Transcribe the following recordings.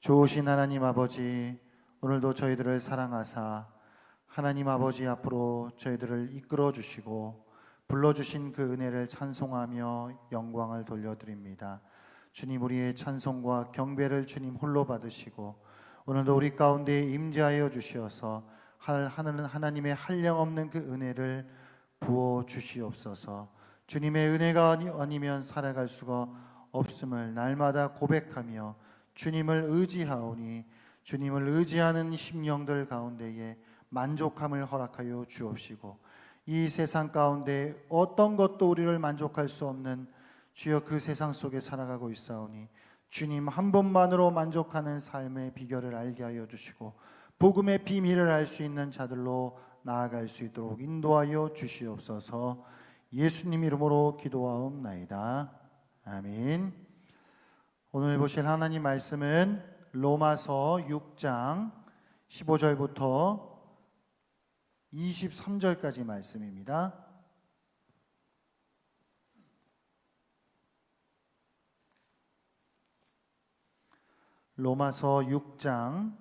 좋으신 하나님 아버지, 오늘도 저희들을 사랑하사 하나님 아버지 앞으로 저희들을 이끌어 주시고 불러주신 그 은혜를 찬송하며 영광을 돌려드립니다. 주님, 우리의 찬송과 경배를 주님 홀로 받으시고 오늘도 우리 가운데 임재하여 주시어서 하나님의 한량없는 그 은혜를 부어 주시옵소서. 주님의 은혜가 아니면 살아갈 수가 없음을 날마다 고백하며 주님을 의지하오니 주님을 의지하는 심령들 가운데에 만족함을 허락하여 주옵시고, 이 세상 가운데 어떤 것도 우리를 만족할 수 없는 주여 그 세상 속에 살아가고 있사오니 주님 한 분만으로 만족하는 삶의 비결을 알게 하여 주시고 복음의 비밀을 알 수 있는 자들로 나아갈 수 있도록 인도하여 주시옵소서. 예수님 이름으로 기도하옵나이다. 아멘. 오늘 보실 하나님 말씀은 로마서 6장 15절부터 23절까지 말씀입니다. 로마서 6장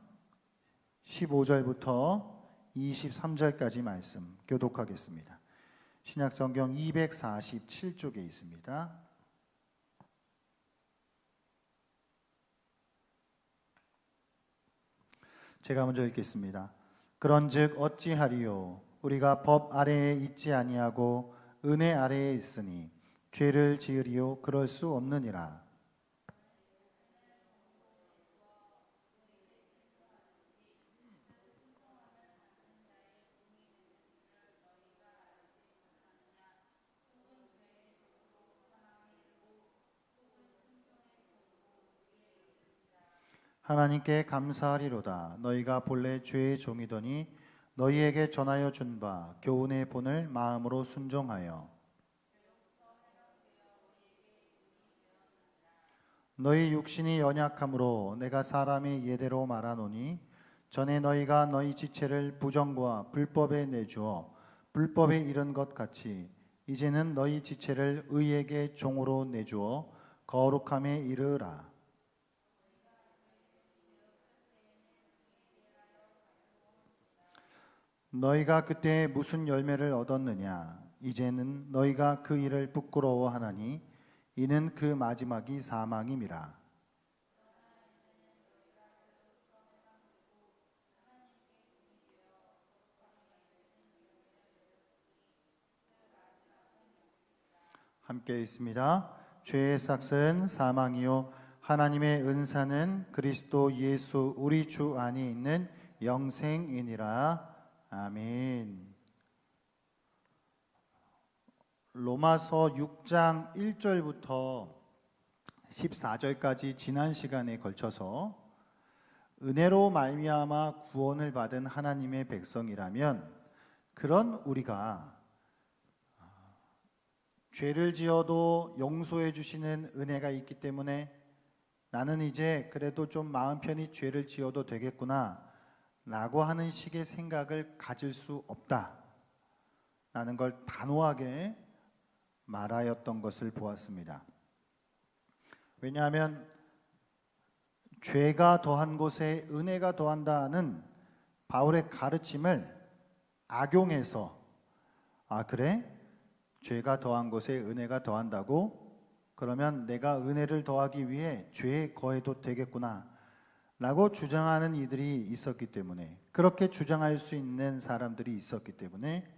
15절부터 23절까지 말씀 교독하겠습니다. 신약성경 247쪽에 있습니다. 제가 먼저 읽겠습니다. 그런즉 어찌하리요? 우리가 법 아래에 있지 아니하고 은혜 아래에 있으니 죄를 지으리요? 그럴 수 없느니라. 하나님께 감사하리로다. 너희가 본래 죄의 종이더니 너희에게 전하여 준 바 교훈의 본을 마음으로 순종하여 너희 육신이 연약함으로 내가 사람의 예대로 말하노니 전에 너희가 너희 지체를 부정과 불법에 내주어 불법에 이른 것 같이 이제는 너희 지체를 의에게 종으로 내주어 거룩함에 이르라. 너희가 그때 무슨 열매를 얻었느냐? 이제는 너희가 그 일을 부끄러워하나니 이는 그 마지막이 사망임이라. 함께 있습니다. 죄의 삭은 사망이요 하나님의 은사는 그리스도 예수 우리 주 안에 있는 영생이니라. 아멘. 로마서 6장 1절부터 14절까지 지난 시간에 걸쳐서 은혜로 말미암아 구원을 받은 하나님의 백성이라면 그런 우리가 죄를 지어도 용서해 주시는 은혜가 있기 때문에 나는 이제 그래도 좀 마음 편히 죄를 지어도 되겠구나 라고 하는 식의 생각을 가질 수 없다 라는 걸 단호하게 말하였던 것을 보았습니다. 왜냐하면 죄가 더한 곳에 은혜가 더한다는 바울의 가르침을 악용해서 그래? 죄가 더한 곳에 은혜가 더한다고? 그러면 내가 은혜를 더하기 위해 죄에 거해도 되겠구나 라고 주장하는 이들이 있었기 때문에, 그렇게 주장할 수 있는 사람들이 있었기 때문에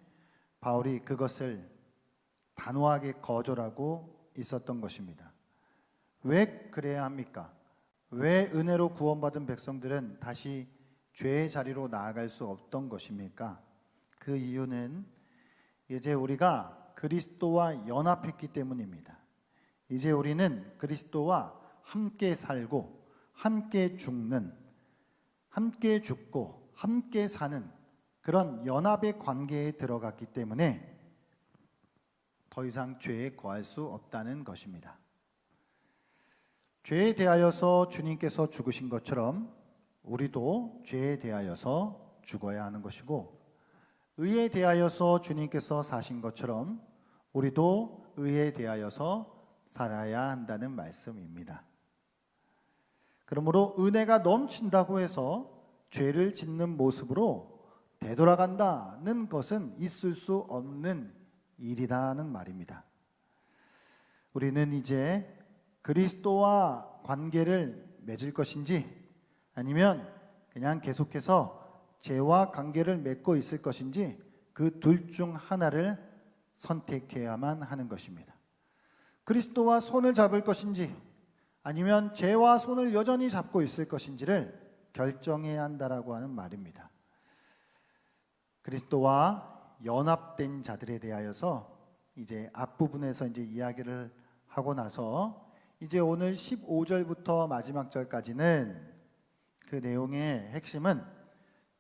바울이 그것을 단호하게 거절하고 있었던 것입니다. 왜 그래야 합니까? 왜 은혜로 구원받은 백성들은 다시 죄의 자리로 나아갈 수 없던 것입니까? 그 이유는 이제 우리가 그리스도와 연합했기 때문입니다. 이제 우리는 그리스도와 함께 살고 함께 죽는, 함께 죽고 함께 사는 그런 연합의 관계에 들어갔기 때문에 더 이상 죄에 거할 수 없다는 것입니다. 죄에 대하여서 주님께서 죽으신 것처럼 우리도 죄에 대하여서 죽어야 하는 것이고, 의에 대하여서 주님께서 사신 것처럼 우리도 의에 대하여서 살아야 한다는 말씀입니다. 그러므로 은혜가 넘친다고 해서 죄를 짓는 모습으로 되돌아간다는 것은 있을 수 없는 일이라는 말입니다. 우리는 이제 그리스도와 관계를 맺을 것인지 아니면 그냥 계속해서 죄와 관계를 맺고 있을 것인지 그 둘 중 하나를 선택해야만 하는 것입니다. 그리스도와 손을 잡을 것인지 아니면 죄와 손을 여전히 잡고 있을 것인지를 결정해야 한다라고 하는 말입니다. 그리스도와 연합된 자들에 대하여서 이제 앞부분에서 이제 이야기를 하고 나서 이제 오늘 15절부터 마지막 절까지는 그 내용의 핵심은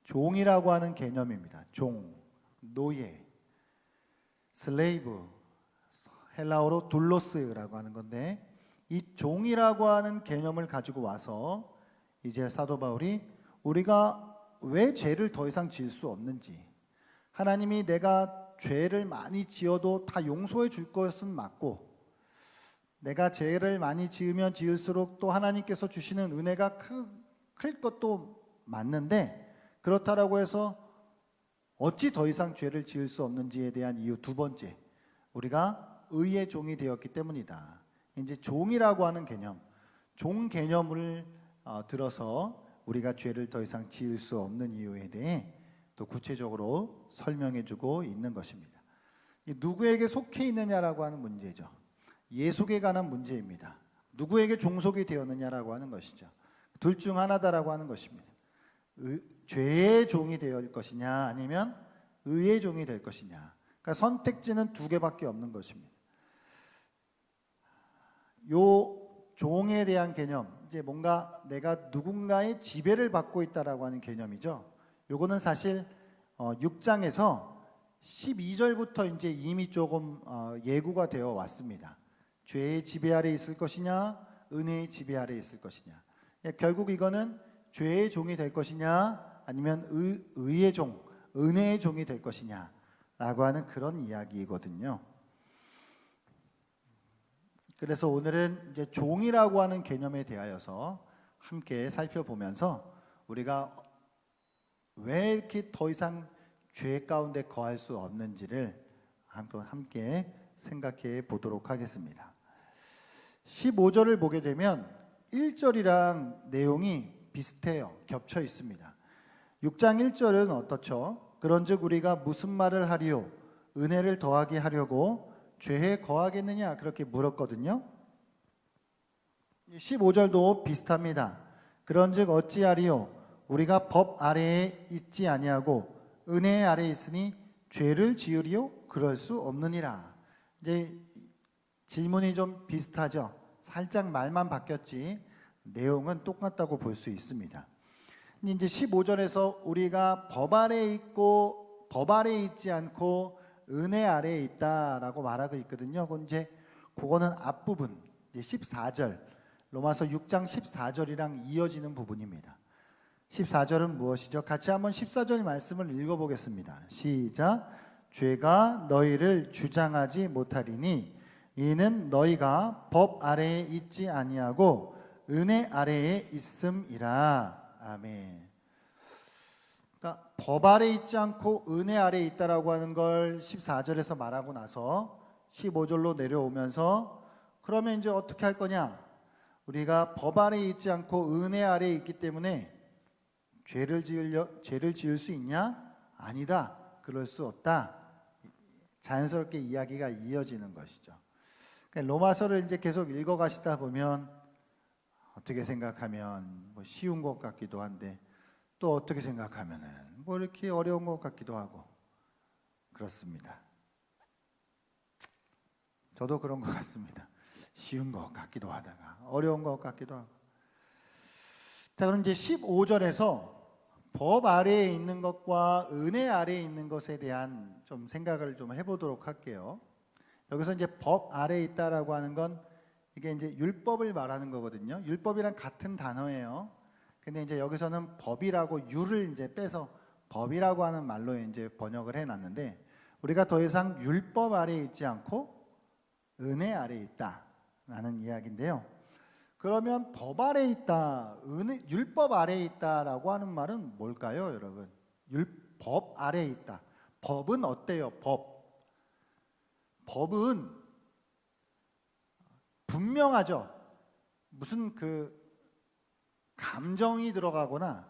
종이라고 하는 개념입니다. 종, 노예, 슬레이브, 헬라어로 둘로스라고 하는 건데 이 종이라고 하는 개념을 가지고 와서 이제 사도 바울이 우리가 왜 죄를 더 이상 지을 수 없는지, 하나님이 내가 죄를 많이 지어도 다 용서해 줄 것은 맞고 내가 죄를 많이 지으면 지을수록 또 하나님께서 주시는 은혜가 클 것도 맞는데 그렇다라고 해서 어찌 더 이상 죄를 지을 수 없는지에 대한 이유 두 번째, 우리가 의의 종이 되었기 때문이다. 이제 종이라고 하는 개념, 종 개념을 들어서 우리가 죄를 더 이상 지을 수 없는 이유에 대해 또 구체적으로 설명해 주고 있는 것입니다. 누구에게 속해 있느냐라고 하는 문제죠. 예속에 관한 문제입니다. 누구에게 종속이 되었느냐라고 하는 것이죠. 둘 중 하나다라고 하는 것입니다. 죄의 종이 될 것이냐 아니면 의의 종이 될 것이냐. 그러니까 선택지는 두 개밖에 없는 것입니다. 요 종에 대한 개념, 이제 뭔가 내가 누군가의 지배를 받고 있다라고 하는 개념이죠. 요거는 사실 6장에서 12절부터 이제 이미 조금 예고가 되어 왔습니다. 죄의 지배 아래 있을 것이냐, 은혜의 지배 아래 있을 것이냐. 결국 이거는 죄의 종이 될 것이냐, 아니면 의의 종, 은혜의 종이 될 것이냐라고 하는 그런 이야기이거든요. 그래서 오늘은 이제 종이라고 하는 개념에 대하여서 함께 살펴보면서 우리가 왜 이렇게 더 이상 죄 가운데 거할 수 없는지를 함께 생각해 보도록 하겠습니다. 15절을 보게 되면 1절이랑 내용이 비슷해요. 겹쳐 있습니다. 6장 1절은 어떻죠? 그런즉 우리가 무슨 말을 하리요? 은혜를 더하게 하려고 죄에 거하겠느냐? 그렇게 물었거든요. 15절도 비슷합니다. 그런즉 어찌하리요? 우리가 법 아래에 있지 아니하고 은혜 아래에 있으니 죄를 지으리요? 그럴 수 없느니라. 이제 질문이 좀 비슷하죠. 살짝 말만 바뀌었지 내용은 똑같다고 볼 수 있습니다. 이제 15절에서 우리가 법 아래에 있고 법 아래에 있지 않고 은혜 아래에 있다라고 말하고 있거든요. 그거는 앞부분 14절 로마서 6장 14절이랑 이어지는 부분입니다. 14절은 무엇이죠? 같이 한번 14절 말씀을 읽어보겠습니다. 시작. 죄가 너희를 주장하지 못하리니 이는 너희가 법 아래에 있지 아니하고 은혜 아래에 있음이라. 아멘. 그러니까 법 아래에 있지 않고 은혜 아래에 있다라고 하는 걸 14절에서 말하고 나서 15절로 내려오면서 그러면 이제 어떻게 할 거냐? 우리가 법 아래에 있지 않고 은혜 아래에 있기 때문에 죄를 지을 수 있냐? 아니다. 그럴 수 없다. 자연스럽게 이야기가 이어지는 것이죠. 그러니까 로마서를 이제 계속 읽어가시다 보면 어떻게 생각하면 뭐 쉬운 것 같기도 한데 또 어떻게 생각하면은 뭐 이렇게 어려운 것 같기도 하고 그렇습니다. 저도 그런 것 같습니다. 쉬운 것 같기도 하다가 어려운 것 같기도 하고. 자, 그럼 이제 15절에서 법 아래에 있는 것과 은혜 아래에 있는 것에 대한 좀 생각을 좀 해보도록 할게요. 여기서 이제 법 아래에 있다라고 하는 건 이게 이제 율법을 말하는 거거든요. 율법이랑 같은 단어예요. 근데 이제 여기서는 법이라고 유를 이제 빼서 법이라고 하는 말로 이제 번역을 해놨는데 우리가 더 이상 율법 아래에 있지 않고 은혜 아래에 있다라는 이야기인데요. 그러면 법 아래 있다, 율법 아래 있다라고 하는 말은 뭘까요, 여러분? 법 아래 있다. 법은 어때요? 법은 분명하죠. 무슨 감정이 들어가거나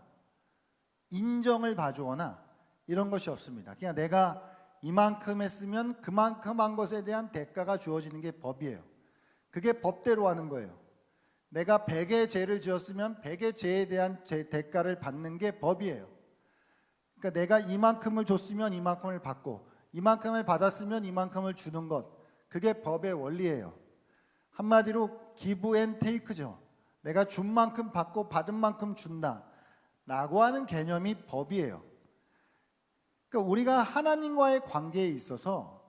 인정을 봐주거나 이런 것이 없습니다. 그냥 내가 이만큼 했으면 그만큼 한 것에 대한 대가가 주어지는 게 법이에요. 그게 법대로 하는 거예요. 내가 100의 죄를 지었으면 100의 죄에 대한 대가를 받는 게 법이에요. 그러니까 내가 이만큼을 줬으면 이만큼을 받고 이만큼을 받았으면 이만큼을 주는 것, 그게 법의 원리예요. 한마디로 give and take죠. 내가 준 만큼 받고 받은 만큼 준다 라고 하는 개념이 법이에요. 그러니까 우리가 하나님과의 관계에 있어서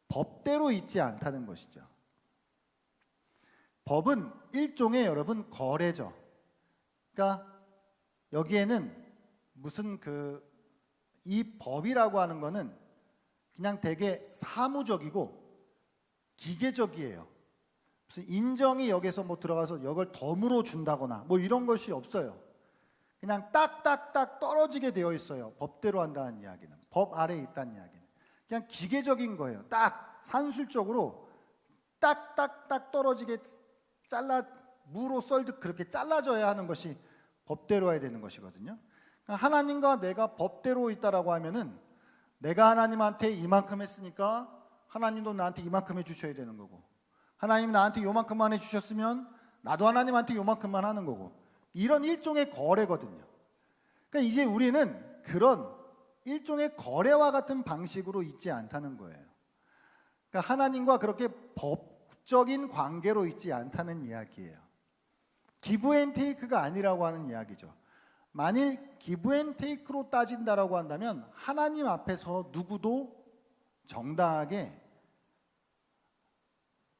법대로 있지 않다는 것이죠. 법은 일종의 여러분 거래죠. 그러니까 여기에는 무슨 이 법이라고 하는 거는 그냥 되게 사무적이고 기계적이에요. 무슨 인정이 여기서 뭐 들어가서 이걸 덤으로 준다거나 뭐 이런 것이 없어요. 그냥 딱딱딱 떨어지게 되어 있어요. 법대로 한다는 이야기는, 법 아래에 있다는 이야기는 그냥 기계적인 거예요. 딱 산술적으로 딱딱딱 떨어지게 무로 썰듯 그렇게 잘라져야 하는 것이 법대로 해야 되는 것이거든요. 그러니까 하나님과 내가 법대로 있다라고 하면은 내가 하나님한테 이만큼 했으니까 하나님도 나한테 이만큼 해주셔야 되는 거고, 하나님이 나한테 요만큼만 해주셨으면 나도 하나님한테 요만큼만 하는 거고, 이런 일종의 거래거든요. 그러니까 이제 우리는 그런 일종의 거래와 같은 방식으로 있지 않다는 거예요. 그러니까 하나님과 그렇게 법적인 관계로 있지 않다는 이야기예요. give and take가 아니라고 하는 이야기죠. 만일 give and take로 따진다라고 한다면 하나님 앞에서 누구도 정당하게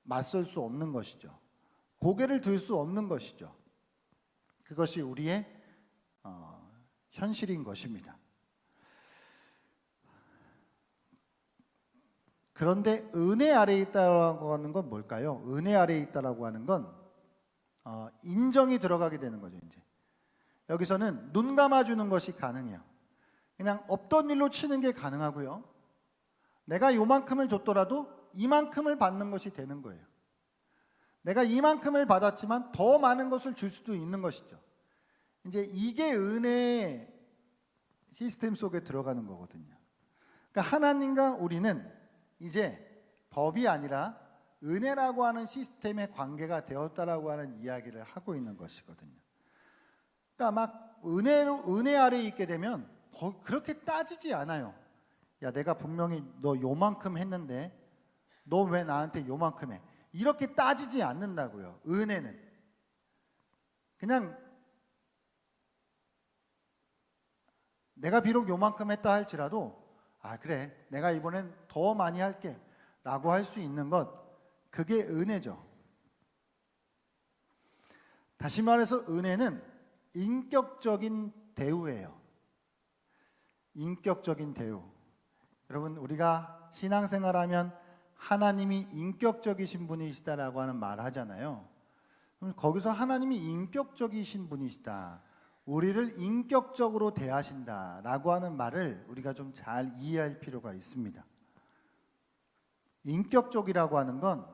맞설 수 없는 것이죠. 고개를 들 수 없는 것이죠. 그것이 우리의 현실인 것입니다. 그런데 은혜 아래에 있다라고 하는 건 뭘까요? 은혜 아래에 있다라고 하는 건 인정이 들어가게 되는 거죠. 이제 여기서는 눈 감아주는 것이 가능해요. 그냥 없던 일로 치는 게 가능하고요. 내가 요만큼을 줬더라도 이만큼을 받는 것이 되는 거예요. 내가 이만큼을 받았지만 더 많은 것을 줄 수도 있는 것이죠. 이제 이게 은혜의 시스템 속에 들어가는 거거든요. 그러니까 하나님과 우리는 이제 법이 아니라 은혜라고 하는 시스템의 관계가 되었다라고 하는 이야기를 하고 있는 것이거든요. 그러니까 막 은혜 아래에 있게 되면 그렇게 따지지 않아요. 야, 내가 분명히 너 요만큼 했는데 너 왜 나한테 요만큼 해? 이렇게 따지지 않는다고요. 은혜는 그냥 내가 비록 요만큼 했다 할지라도 그래, 내가 이번엔 더 많이 할게 라고 할 수 있는 것, 그게 은혜죠. 다시 말해서 은혜는 인격적인 대우예요. 인격적인 대우. 여러분, 우리가 신앙생활하면 하나님이 인격적이신 분이시다라고 하는 말을 하잖아요. 그럼 거기서 하나님이 인격적이신 분이시다, 우리를 인격적으로 대하신다라고 하는 말을 우리가 좀 잘 이해할 필요가 있습니다. 인격적이라고 하는 건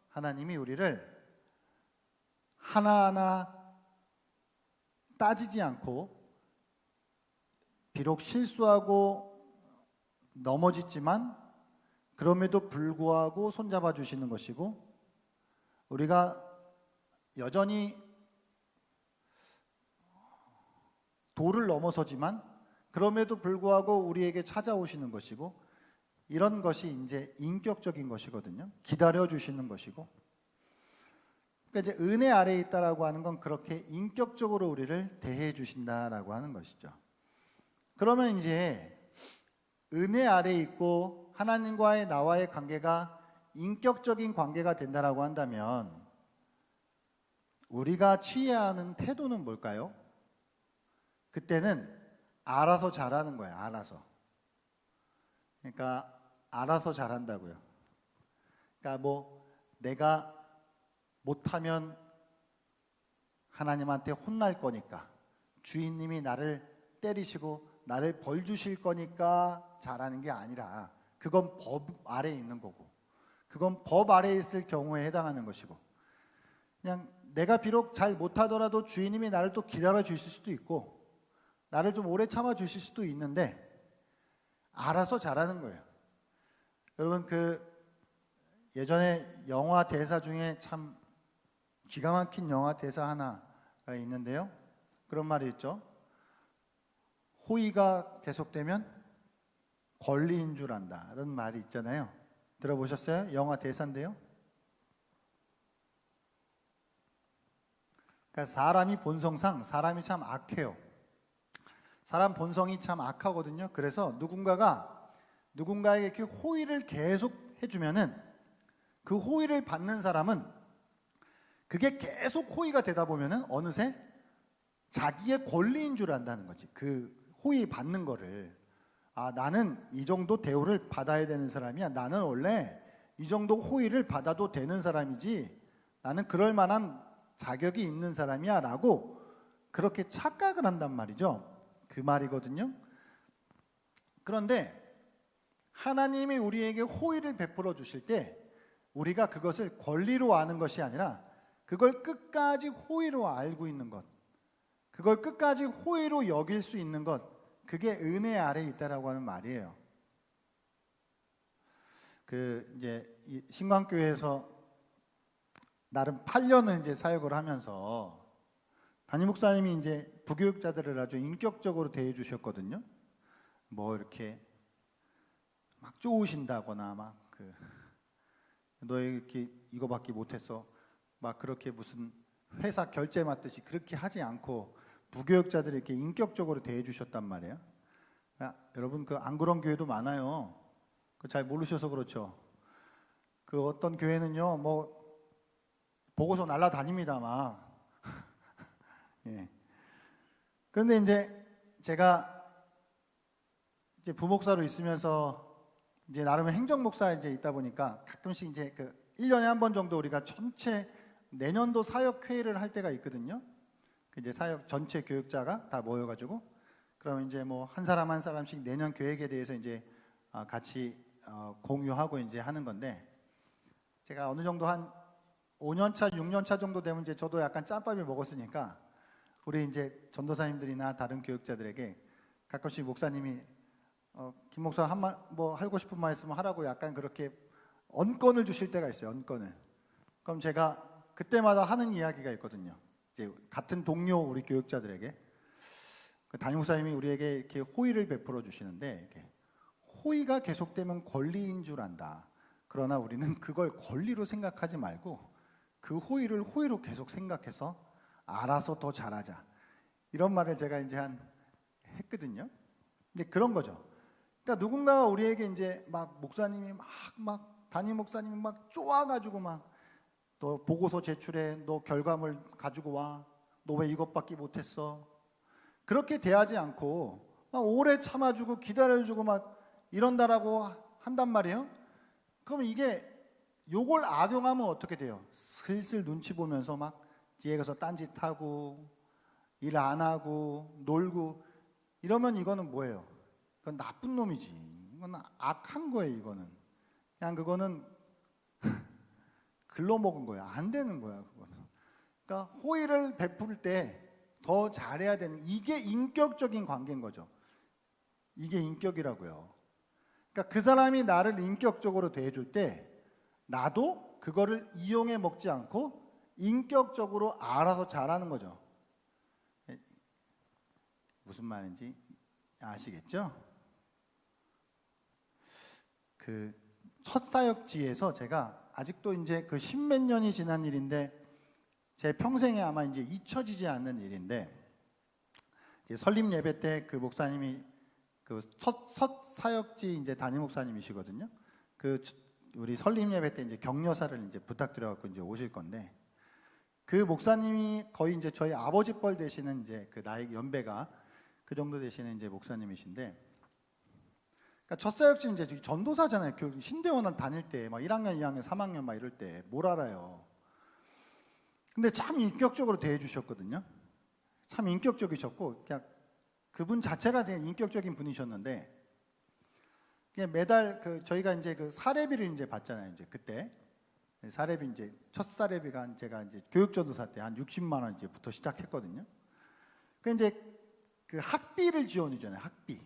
하나님이 우리를 하나하나 따지지 않고, 비록 실수하고 넘어지지만 그럼에도 불구하고 손잡아 주시는 것이고, 우리가 여전히 도를 넘어서지만 그럼에도 불구하고 우리에게 찾아오시는 것이고, 이런 것이 이제 인격적인 것이거든요. 기다려 주시는 것이고. 그러니까 이제 은혜 아래에 있다라고 하는 건 그렇게 인격적으로 우리를 대해 주신다라고 하는 것이죠. 그러면 이제 은혜 아래에 있고 하나님과의 나와의 관계가 인격적인 관계가 된다라고 한다면 우리가 취해야 하는 태도는 뭘까요? 그때는 알아서 잘하는 거예요. 알아서. 그러니까 알아서 잘한다고요. 그러니까 뭐 내가 못하면 하나님한테 혼날 거니까, 주인님이 나를 때리시고 나를 벌 주실 거니까 잘하는 게 아니라, 그건 법 아래에 있는 거고, 그건 법 아래에 있을 경우에 해당하는 것이고, 그냥 내가 비록 잘 못하더라도 주인님이 나를 또 기다려 주실 수도 있고 나를 좀 오래 참아 주실 수도 있는데 알아서 잘하는 거예요. 여러분, 예전에 영화 대사 중에 참 기가 막힌 영화 대사 하나가 있는데요, 그런 말이 있죠. 호의가 계속되면 권리인 줄 안다, 이런 말이 있잖아요. 들어보셨어요? 영화 대사인데요. 그러니까 사람이 본성상 사람이 참 악해요. 사람 본성이 참 악하거든요. 그래서 누군가에게 이렇게 호의를 계속 해주면은 그 호의를 받는 사람은 그게 계속 호의가 되다 보면은 어느새 자기의 권리인 줄 안다는 거지. 그 호의 받는 거를, 나는 이 정도 대우를 받아야 되는 사람이야. 나는 원래 이 정도 호의를 받아도 되는 사람이지. 나는 그럴 만한 자격이 있는 사람이야 라고 그렇게 착각을 한단 말이죠. 그 말이거든요. 그런데 하나님이 우리에게 호의를 베풀어 주실 때 우리가 그것을 권리로 아는 것이 아니라 그걸 끝까지 호의로 알고 있는 것, 그걸 끝까지 호의로 여길 수 있는 것, 그게 은혜 아래에 있다라고 하는 말이에요. 이제 신광교회에서 나름 8년을 이제 사역을 하면서 담임 목사님이 이제 부교육자들을 아주 인격적으로 대해 주셨거든요. 뭐 이렇게 막 쪼으신다거나 너 이렇게 이거밖에 못했어, 막 그렇게 무슨 회사 결제 맡듯이 그렇게 하지 않고 부교육자들을 이렇게 인격적으로 대해 주셨단 말이에요. 여러분, 안 그런 교회도 많아요. 잘 모르셔서 그렇죠. 어떤 교회는요, 뭐 보고서 날라다닙니다, 막. 예. 그런데 이제 제가 이제 부목사로 있으면서 이제 나름 행정목사에 이제 있다 보니까 가끔씩 이제 1년에 한 번 정도 우리가 전체 내년도 사역 회의를 할 때가 있거든요. 이제 사역 전체 교육자가 다 모여가지고, 그러면 이제 뭐 한 사람 한 사람씩 내년 계획에 대해서 이제 같이 공유하고 이제 하는 건데, 제가 어느 정도 한 5년차, 6년차 정도 되면 이제 저도 약간 짬밥이 먹었으니까 우리 이제 전도사님들이나 다른 교육자들에게 가끔씩 목사님이 김 목사 뭐 하고 싶은 말 있으면 하라고 약간 그렇게 언권을 주실 때가 있어요. 언권을. 그럼 제가 그때마다 하는 이야기가 있거든요. 이제 같은 동료 우리 교육자들에게, 담임 목사님이 우리에게 이렇게 호의를 베풀어 주시는데, 이렇게 호의가 계속되면 권리인 줄 안다. 그러나 우리는 그걸 권리로 생각하지 말고 그 호의를 호의로 계속 생각해서 알아서 더 잘하자, 이런 말을 제가 이제 했거든요. 근데 그런 거죠. 그러니까 누군가가 우리에게 이제 막 목사님이 막 담임 목사님이 막 쪼아가지고 막 너 보고서 제출해, 너 결과물 가지고 와, 너 왜 이것밖에 못했어, 그렇게 대하지 않고 막 오래 참아주고 기다려주고 막 이런다라고 한단 말이에요. 그러면 이게 요걸 악용하면 어떻게 돼요? 슬슬 눈치 보면서 막 뒤에 가서 딴짓하고 일 안 하고 놀고 이러면 이거는 뭐예요? 이건 나쁜 놈이지. 이건 악한 거예요. 이거는 그냥 그거는 글러먹은 거야. 안 되는 거야. 그거는. 그러니까 호의를 베풀 때 더 잘해야 되는, 이게 인격적인 관계인 거죠. 이게 인격이라고요. 그러니까 그 사람이 나를 인격적으로 대해줄 때 나도 그거를 이용해 먹지 않고 인격적으로 알아서 잘하는 거죠. 무슨 말인지 아시겠죠? 첫 사역지에서 제가 아직도 이제 십몇 년이 지난 일인데 제 평생에 아마 이제 잊혀지지 않는 일인데, 이제 설립 예배 때 그 목사님이 첫 사역지 이제 담임 목사님이시거든요. 우리 설립 예배 때 이제 격려사를 이제 부탁드려갖고 이제 오실 건데, 그 목사님이 거의 이제 저희 아버지 뻘 되시는 이제 나이 연배가 그 정도 되시는 이제 목사님이신데, 그러니까 첫 사역지 이제 전도사잖아요. 신대원 다닐 때 막 1학년, 2학년, 3학년 막 이럴 때 뭘 알아요. 근데 참 인격적으로 대해 주셨거든요. 참 인격적이셨고 그냥 그분 자체가 되게 인격적인 분이셨는데 그냥 매달 저희가 이제 그 사례비를 이제 받잖아요. 이제 그때 사례비 이제 첫 사례비가 제가 이제 교육전도사 때 한 60만 원 이제부터 시작했거든요. 그 이제 그 학비를 지원해 주잖아요. 학비.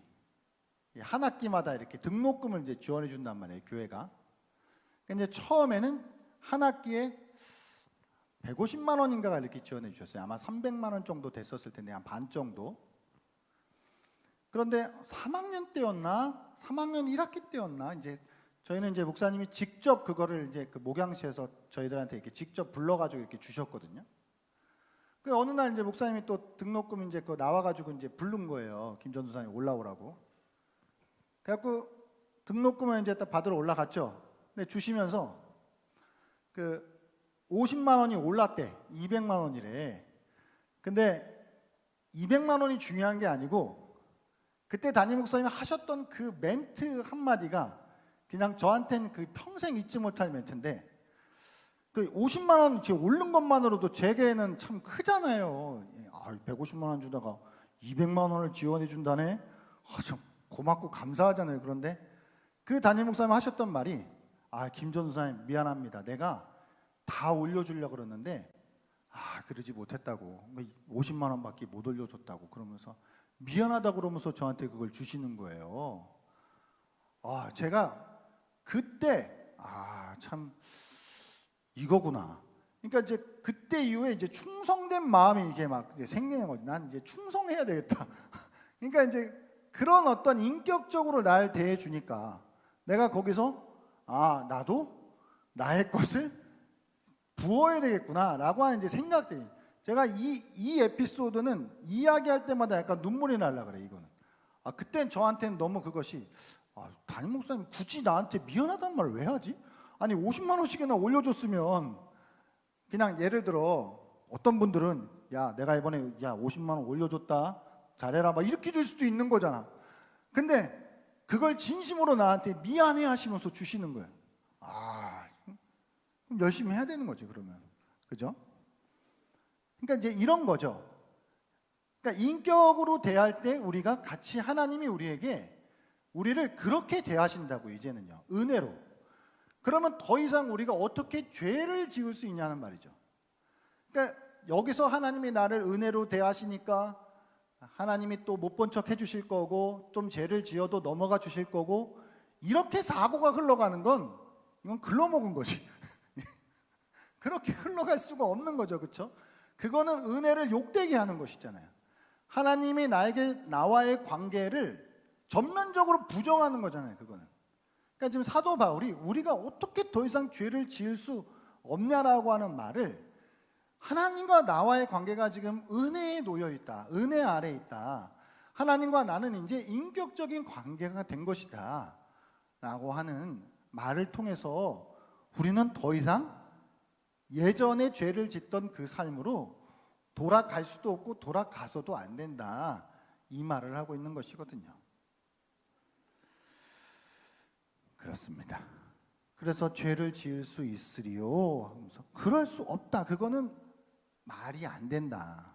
한 학기마다 이렇게 등록금을 이제 지원해 준단 말이에요. 교회가. 근데 이제 처음에는 한 학기에 150만 원인가가 이렇게 지원해 주셨어요. 아마 300만 원 정도 됐었을 텐데 한 반 정도. 그런데 3학년 때였나? 3학년 1학기 때였나? 이제 저희는 이제 목사님이 직접 그거를 이제 그 목양시에서 저희들한테 이렇게 직접 불러가지고 이렇게 주셨거든요. 그 어느 날 이제 목사님이 또 등록금 이제 그 나와가지고 이제 부른 거예요. 김 전도사님 올라오라고. 그래갖고 등록금을 이제 딱 받으러 올라갔죠. 근데 주시면서 그 50만 원이 올랐대. 200만 원이래. 근데 200만 원이 중요한 게 아니고 그때 담임 목사님이 하셨던 그 멘트 한마디가 그냥 저한테는 그 평생 잊지 못할 멘트인데 그 50만 원 지금 오른 것만으로도 제게는 참 크잖아요. 150만 원 주다가 200만 원을 지원해 준다네. 참 고맙고 감사하잖아요. 그런데 그 담임 목사님 하셨던 말이 김 전도사님 미안합니다. 내가 다 올려주려고 그러는데 그러지 못했다고. 50만 원밖에 못 올려줬다고 그러면서 미안하다고 그러면서 저한테 그걸 주시는 거예요. 제가 그때 참 이거구나. 그러니까 이제 그때 이후에 이제 충성된 마음이 이게 막 이제 생기는 거지. 난 이제 충성해야 되겠다. 그러니까 이제 그런 어떤 인격적으로 날 대해 주니까 내가 거기서 나도 나의 것을 부어야 되겠구나라고 하는 이제 생각들이. 제가 이 에피소드는 이야기할 때마다 약간 눈물이 날라 그래. 이거는 그땐 저한테는 너무 그것이 담임 목사님 굳이 나한테 미안하다는 말을 왜 하지? 아니 50만 원씩이나 올려줬으면 그냥 예를 들어 어떤 분들은 야 내가 이번에 50만 원 올려줬다 잘해라 막 이렇게 줄 수도 있는 거잖아. 근데 그걸 진심으로 나한테 미안해 하시면서 주시는 거예요. 그럼 열심히 해야 되는 거지 그러면. 그죠? 그러니까 이제 이런 거죠. 그러니까 인격으로 대할 때 우리가 같이 하나님이 우리를 그렇게 대하신다고 이제는요. 은혜로. 그러면 더 이상 우리가 어떻게 죄를 지을 수 있냐는 말이죠. 그러니까 여기서 하나님이 나를 은혜로 대하시니까 하나님이 또 못 본 척 해주실 거고 좀 죄를 지어도 넘어가 주실 거고 이렇게 사고가 흘러가는 건 이건 글러먹은 거지. 그렇게 흘러갈 수가 없는 거죠. 그렇죠? 그거는 은혜를 욕되게 하는 것이잖아요. 하나님이 나와의 관계를 전면적으로 부정하는 거잖아요. 그거는. 그러니까 지금 사도 바울이 우리가 어떻게 더 이상 죄를 지을 수 없냐라고 하는 말을 하나님과 나와의 관계가 지금 은혜에 놓여 있다. 은혜 아래 있다. 하나님과 나는 이제 인격적인 관계가 된 것이다. 라고 하는 말을 통해서 우리는 더 이상 예전에 죄를 짓던 그 삶으로 돌아갈 수도 없고 돌아가서도 안 된다. 이 말을 하고 있는 것이거든요. 그렇습니다. 그래서 죄를 지을 수 있으리요 하면서 그럴 수 없다. 그거는 말이 안 된다.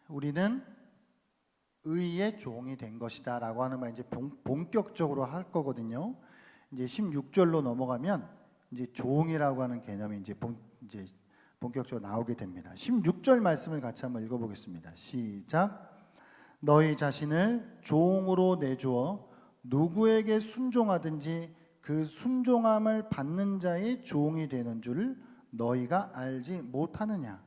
우리는 의의 종이 된 것이다 라고 하는 말 이제 본격적으로 할 거거든요. 이제 16절로 넘어가면 이제 종이라고 하는 개념이 이제 본격적으로 나오게 됩니다. 16절 말씀을 같이 한번 읽어보겠습니다. 시작. 너희 자신을 종으로 내주어 누구에게 순종하든지 그 순종함을 받는 자의 종이 되는 줄 너희가 알지 못하느냐?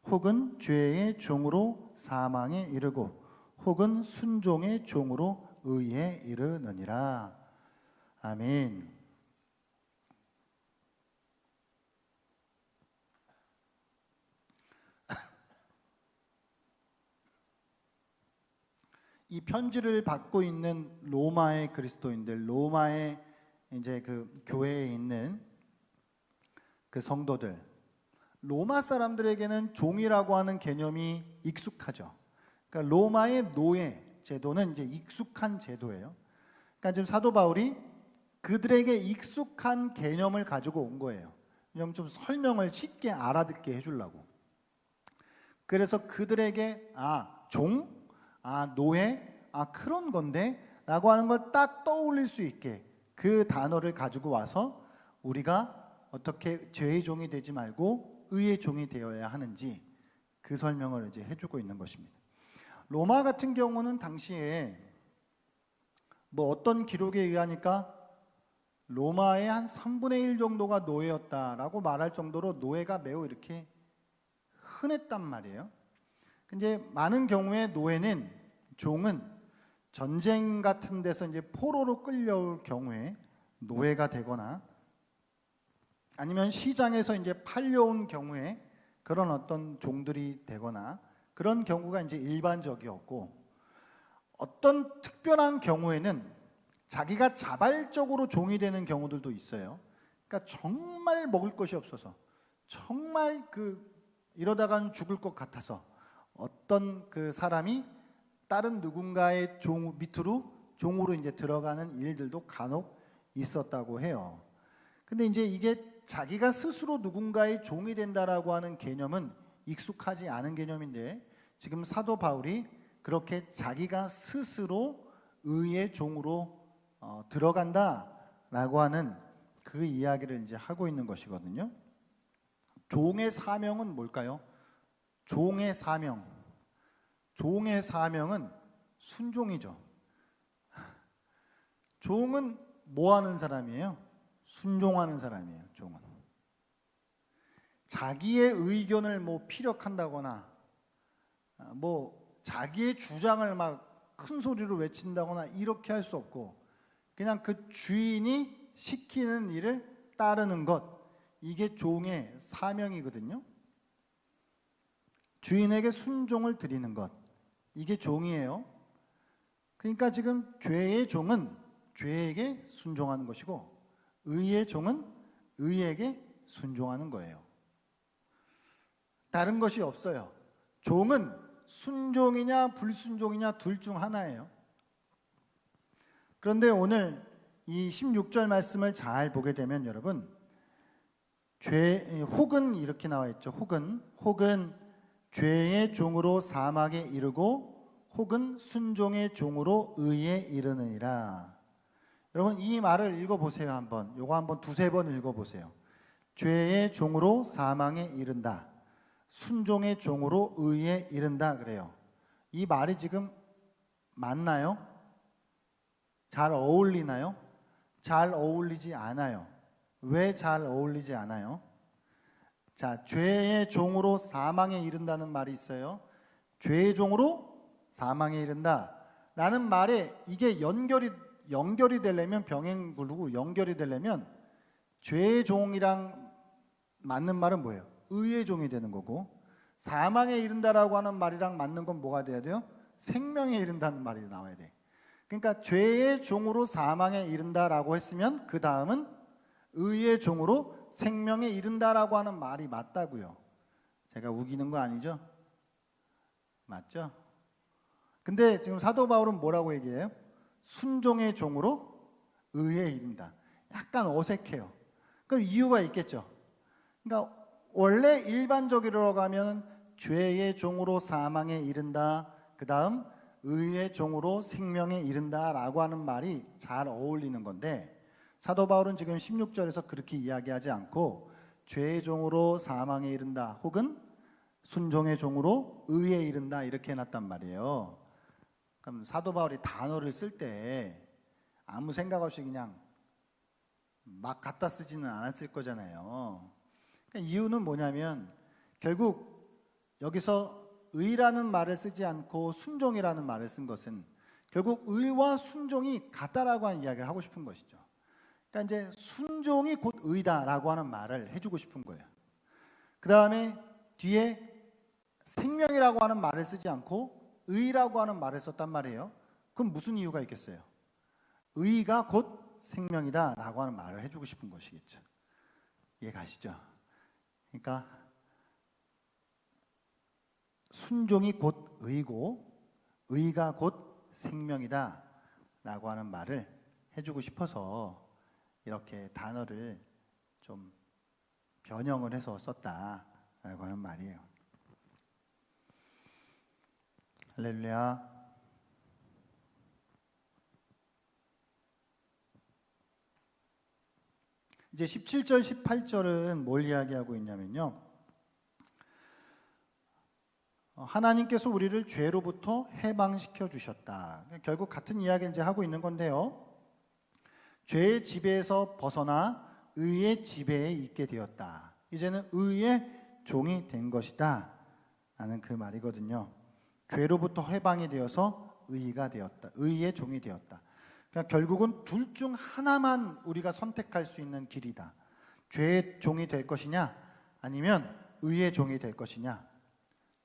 혹은 죄의 종으로 사망에 이르고 혹은 순종의 종으로 의에 이르느니라. 아멘. 이 편지를 받고 있는 로마의 그리스도인들, 로마의 이제 그 교회에 있는 그 성도들, 로마 사람들에게는 종이라고 하는 개념이 익숙하죠. 그러니까 로마의 노예 제도는 이제 익숙한 제도예요. 그러니까 지금 사도 바울이 그들에게 익숙한 개념을 가지고 온 거예요. 왜냐하면 좀 설명을 쉽게 알아듣게 해주려고. 그래서 그들에게 종, 노예, 그런 건데 라고 하는 걸 딱 떠올릴 수 있게 그 단어를 가지고 와서 우리가 어떻게 죄의 종이 되지 말고 의의 종이 되어야 하는지 그 설명을 이제 해주고 있는 것입니다. 로마 같은 경우는 당시에 뭐 어떤 기록에 의하니까 로마의 한 3분의 1 정도가 노예였다라고 말할 정도로 노예가 매우 이렇게 흔했단 말이에요. 근데 많은 경우에 노예는, 종은 전쟁 같은 데서 이제 포로로 끌려올 경우에 노예가 되거나 아니면 시장에서 이제 팔려온 경우에 그런 어떤 종들이 되거나 그런 경우가 이제 일반적이었고, 어떤 특별한 경우에는 자기가 자발적으로 종이 되는 경우들도 있어요. 그러니까 정말 먹을 것이 없어서, 정말 이러다간 죽을 것 같아서 어떤 그 사람이 다른 누군가의 종 밑으로 종으로 이제 들어가는 일들도 간혹 있었다고 해요. 근데 이제 이게 자기가 스스로 누군가의 종이 된다라고 하는 개념은 익숙하지 않은 개념인데, 지금 사도 바울이 그렇게 자기가 스스로 의의 종으로 들어간다라고 하는 그 이야기를 이제 하고 있는 것이거든요. 종의 사명은 뭘까요? 종의 사명. 종의 사명은 순종이죠. 종은 뭐 하는 사람이에요? 순종하는 사람이에요. 종은 자기의 의견을 뭐 피력한다거나 뭐 자기의 주장을 막 큰 소리로 외친다거나 이렇게 할 수 없고, 그냥 그 주인이 시키는 일을 따르는 것, 이게 종의 사명이거든요. 주인에게 순종을 드리는 것, 이게 종이에요. 그러니까 지금 죄의 종은 죄에게 순종하는 것이고, 의의 종은 의에게 순종하는 거예요. 다른 것이 없어요. 종은 순종이냐 불순종이냐 둘 중 하나예요. 그런데 오늘 이 16절 말씀을 잘 보게 되면 여러분, 혹은 이렇게 나와 있죠. 혹은 죄의 종으로 사망에 이르고 혹은 순종의 종으로 의에 이르느니라. 여러분 이 말을 읽어보세요. 요거 한번 두세 번 읽어보세요. 죄의 종으로 사망에 이른다, 순종의 종으로 의에 이른다 그래요. 이 말이 지금 맞나요? 잘 어울리나요? 잘 어울리지 않아요. 왜 잘 어울리지 않아요? 자, 죄의 종으로 사망에 이른다는 말이 있어요. 죄의 종으로 사망에 이른다 라는 말에 이게 연결이 되려면, 병행 부르고 연결이 되려면 죄의 종이랑 맞는 말은 뭐예요? 의의 종이 되는 거고, 사망에 이른다라고 하는 말이랑 맞는 건 뭐가 돼야 돼요? 생명에 이른다는 말이 나와야 돼. 그러니까 죄의 종으로 사망에 이른다라고 했으면 그 다음은 의의 종으로 생명에 이른다라고 하는 말이 맞다고요. 제가 우기는 거 아니죠? 맞죠? 근데 지금 사도 바울은 뭐라고 얘기해요? 순종의 종으로 의에 이른다. 약간 어색해요. 그럼 이유가 있겠죠. 그러니까 원래 일반적으로 가면 죄의 종으로 사망에 이른다, 그 다음 의의 종으로 생명에 이른다라고 하는 말이 잘 어울리는 건데, 사도 바울은 지금 16절에서 그렇게 이야기하지 않고 죄의 종으로 사망에 이른다 혹은 순종의 종으로 의에 이른다 이렇게 해놨단 말이에요. 그럼 사도 바울이 단어를 쓸 때 아무 생각 없이 그냥 막 갖다 쓰지는 않았을 거잖아요. 그러니까 이유는 뭐냐면, 결국 여기서 의라는 말을 쓰지 않고 순종이라는 말을 쓴 것은 결국 의와 순종이 같다라고 하는 이야기를 하고 싶은 것이죠. 그러니까 이제 순종이 곧 의다라고 하는 말을 해주고 싶은 거예요. 그 다음에 뒤에 생명이라고 하는 말을 쓰지 않고 의라고 하는 말을 썼단 말이에요. 그럼 무슨 이유가 있겠어요? 의가 곧 생명이다 라고 하는 말을 해주고 싶은 것이겠죠. 이해 가시죠? 그러니까 순종이 곧 의고 의가 곧 생명이다 라고 하는 말을 해주고 싶어서 이렇게 단어를 좀 변형을 해서 썼다라고 하는 말이에요. 할렐루야. 이제 17절, 18절은 뭘 이야기하고 있냐면요. 하나님께서 우리를 죄로부터 해방시켜 주셨다. 결국 같은 이야기를 이제 하고 있는 건데요. 죄의 지배에서 벗어나 의의 지배에 있게 되었다. 이제는 의의 종이 된 것이다 라는 그 말이거든요. 죄로부터 해방이 되어서 의가 되었다. 의의 종이 되었다. 그러니까 결국은 둘 중 하나만 우리가 선택할 수 있는 길이다. 죄의 종이 될 것이냐 아니면 의의 종이 될 것이냐,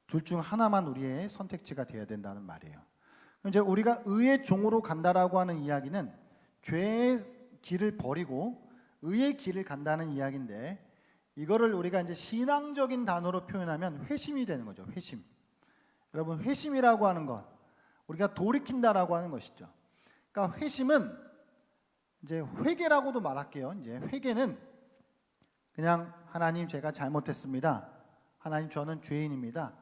둘 중 하나만 우리의 선택지가 되어야 된다는 말이에요. 이제 우리가 의의 종으로 간다라고 하는 이야기는 죄의 길을 버리고 의의 길을 간다는 이야기인데, 이거를 우리가 이제 신앙적인 단어로 표현하면 회심이 되는 거죠. 회심. 여러분, 회심이라고 하는 것, 우리가 돌이킨다라고 하는 것이죠. 그러니까 회심은 이제 회개라고도 말할게요. 이제 회개는 그냥 하나님 제가 잘못했습니다. 하나님 저는 죄인입니다.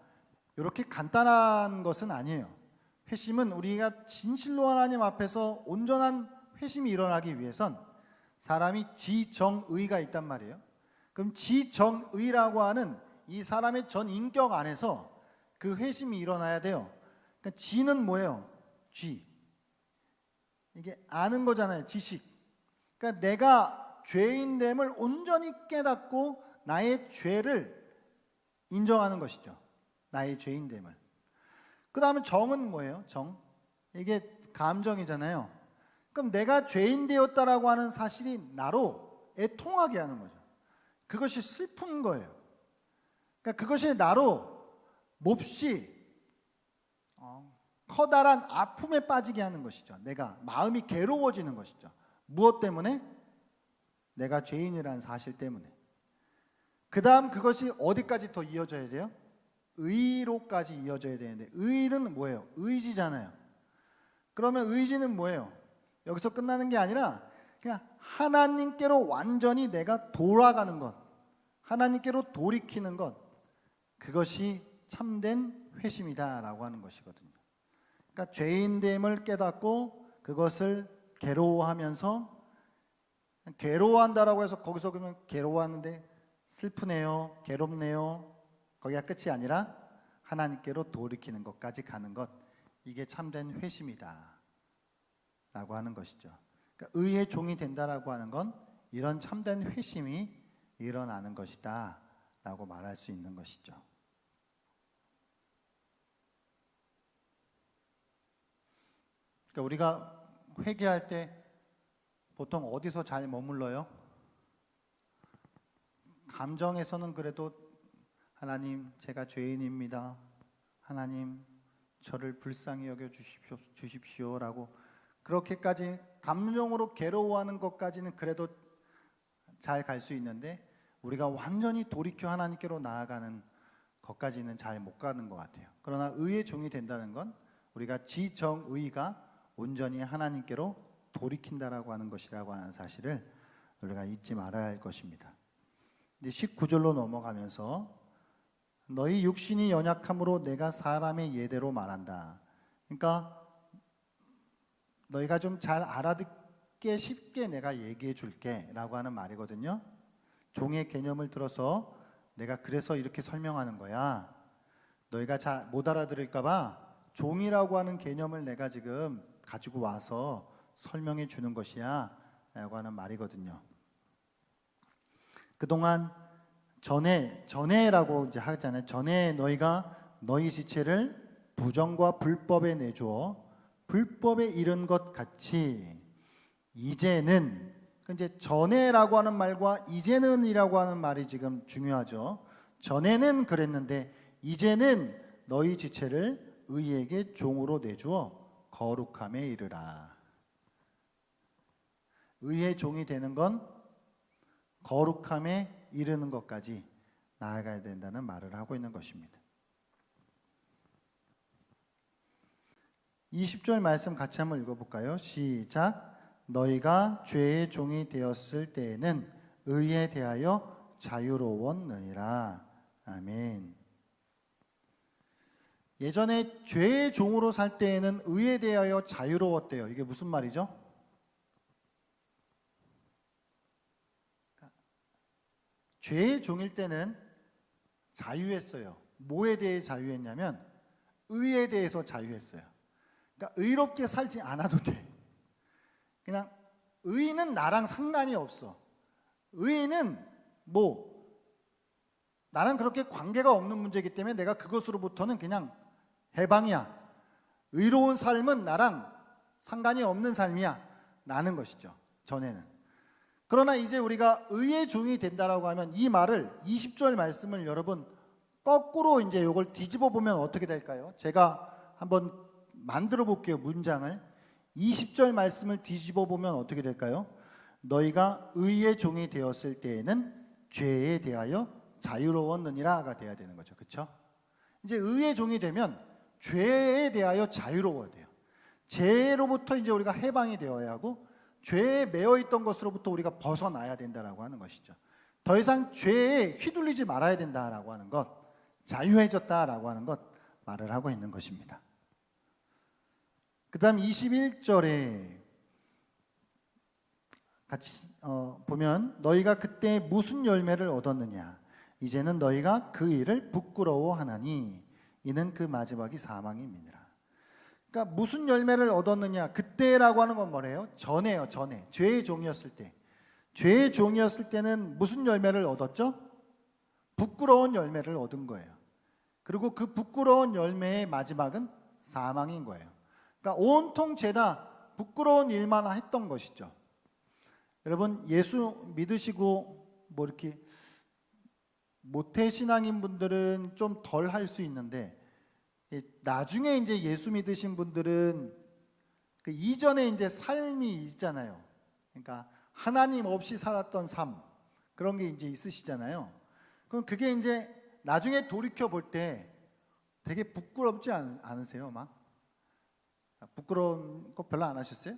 이렇게 간단한 것은 아니에요. 회심은 우리가 진실로 하나님 앞에서 온전한 회심이 일어나기 위해선 사람이 지정의가 있단 말이에요. 그럼 지정의라고 하는 이 사람의 전 인격 안에서 그 회심이 일어나야 돼요. 그러니까 지는 뭐예요? 쥐. 이게 아는 거잖아요. 지식. 그러니까 내가 죄인됨을 온전히 깨닫고 나의 죄를 인정하는 것이죠. 나의 죄인됨을. 그 다음에 정은 뭐예요? 정. 이게 감정이잖아요. 그럼 내가 죄인 되었다라고 하는 사실이 나로 애통하게 하는 거죠. 그것이 슬픈 거예요. 그러니까 그것이 나로 몹시 커다란 아픔에 빠지게 하는 것이죠. 내가 마음이 괴로워지는 것이죠. 무엇 때문에? 내가 죄인이라는 사실 때문에. 그 다음 그것이 어디까지 더 이어져야 돼요? 의로까지 이어져야 되는데, 의는 뭐예요? 의지잖아요. 그러면 의지는 뭐예요? 여기서 끝나는 게 아니라 그냥 하나님께로 완전히 내가 돌아가는 것, 하나님께로 돌이키는 것, 그것이 참된 회심이다라고 하는 것이거든요. 그러니까 죄인됨을 깨닫고 그것을 괴로워하면서, 괴로워한다라고 해서 거기서 그러면 괴로워하는데 슬프네요, 괴롭네요, 거기가 끝이 아니라 하나님께로 돌이키는 것까지 가는 것, 이게 참된 회심이다 라고 하는 것이죠. 그러니까 의의 종이 된다라고 하는 건 이런 참된 회심이 일어나는 것이다 라고 말할 수 있는 것이죠. 그러니까 우리가 회개할 때 보통 어디서 잘 머물러요? 감정에서는 그래도 하나님 제가 죄인입니다. 하나님 저를 불쌍히 여겨 주십시오라고 그렇게까지 감정으로 괴로워하는 것까지는 그래도 잘 갈 수 있는데, 우리가 완전히 돌이켜 하나님께로 나아가는 것까지는 잘 못 가는 것 같아요. 그러나 의의 종이 된다는 건 우리가 지정의가 온전히 하나님께로 돌이킨다라고 하는 것이라고 하는 사실을 우리가 잊지 말아야 할 것입니다. 이제 19절로 넘어가면서 너희 육신이 연약함으로 내가 사람의 예대로 말한다. 그러니까 너희가 좀 잘 알아듣게 쉽게 내가 얘기해 줄게 라고 하는 말이거든요. 종의 개념을 들어서 내가 그래서 이렇게 설명하는 거야. 너희가 잘 못 알아들을까 봐 종이라고 하는 개념을 내가 지금 가지고 와서 설명해 주는 것이야 라고 하는 말이거든요. 그동안 전에라고 이제 하잖아요. 전에 너희가 너희 지체를 부정과 불법에 내주어 불법에 이른 것 같이 이제는, 이제 전에라고 하는 말과 이제는이라고 하는 말이 지금 중요하죠. 전에는 그랬는데 이제는 너희 지체를 의에게 종으로 내주어 거룩함에 이르라. 의의 종이 되는 건 거룩함에 이르는 것까지 나아가야 된다는 말을 하고 있는 것입니다. 20절 말씀 같이 한번 읽어볼까요? 시작. 너희가 죄의 종이 되었을 때에는 의에 대하여 자유로웠느니라. 아멘. 예전에 죄의 종으로 살 때에는 의에 대하여 자유로웠대요. 이게 무슨 말이죠? 죄의 종일 때는 자유했어요. 뭐에 대해 자유했냐면 의에 대해서 자유했어요. 그러니까 의롭게 살지 않아도 돼. 그냥 의는 나랑 상관이 없어. 의는 나랑 그렇게 관계가 없는 문제이기 때문에 내가 그것으로부터는 그냥 해방이야. 의로운 삶은 나랑 상관이 없는 삶이야 라는 것이죠. 전에는. 그러나 이제 우리가 의의 종이 된다라고 하면 이 말을 20절 말씀을 여러분 거꾸로 이제 이걸 뒤집어 보면 어떻게 될까요? 제가 한번 만들어 볼게요. 문장을 20절 말씀을 뒤집어 보면 어떻게 될까요? 너희가 의의 종이 되었을 때에는 죄에 대하여 자유로웠느니라가 돼야 되는 거죠. 그렇죠? 이제 의의 종이 되면 죄에 대하여 자유로워야 돼요. 죄로부터 이제 우리가 해방이 되어야 하고 죄에 매여 있던 것으로부터 우리가 벗어나야 된다라고 하는 것이죠. 더 이상 죄에 휘둘리지 말아야 된다라고 하는 것, 자유해졌다라고 하는 것 말을 하고 있는 것입니다. 그 다음 21절에 같이 보면 너희가 그때 무슨 열매를 얻었느냐 이제는 너희가 그 일을 부끄러워하나니 이는 그 마지막이 사망임이니라. 그러니까 무슨 열매를 얻었느냐 그때라고 하는 건 뭐래요? 전에요. 전에 죄의 종이었을 때. 죄의 종이었을 때는 무슨 열매를 얻었죠? 부끄러운 열매를 얻은 거예요. 그리고 그 부끄러운 열매의 마지막은 사망인 거예요. 그러니까 온통 죄다 부끄러운 일만 했던 것이죠. 여러분 예수 믿으시고 이렇게 모태신앙인 분들은 좀 덜 할 수 있는데 나중에 이제 예수 믿으신 분들은 그 이전에 이제 삶이 있잖아요. 그러니까 하나님 없이 살았던 삶 그런 게 이제 있으시잖아요. 그럼 그게 이제 나중에 돌이켜 볼 때 되게 부끄럽지 않으세요? 막 부끄러운 거 별로 안 하셨어요?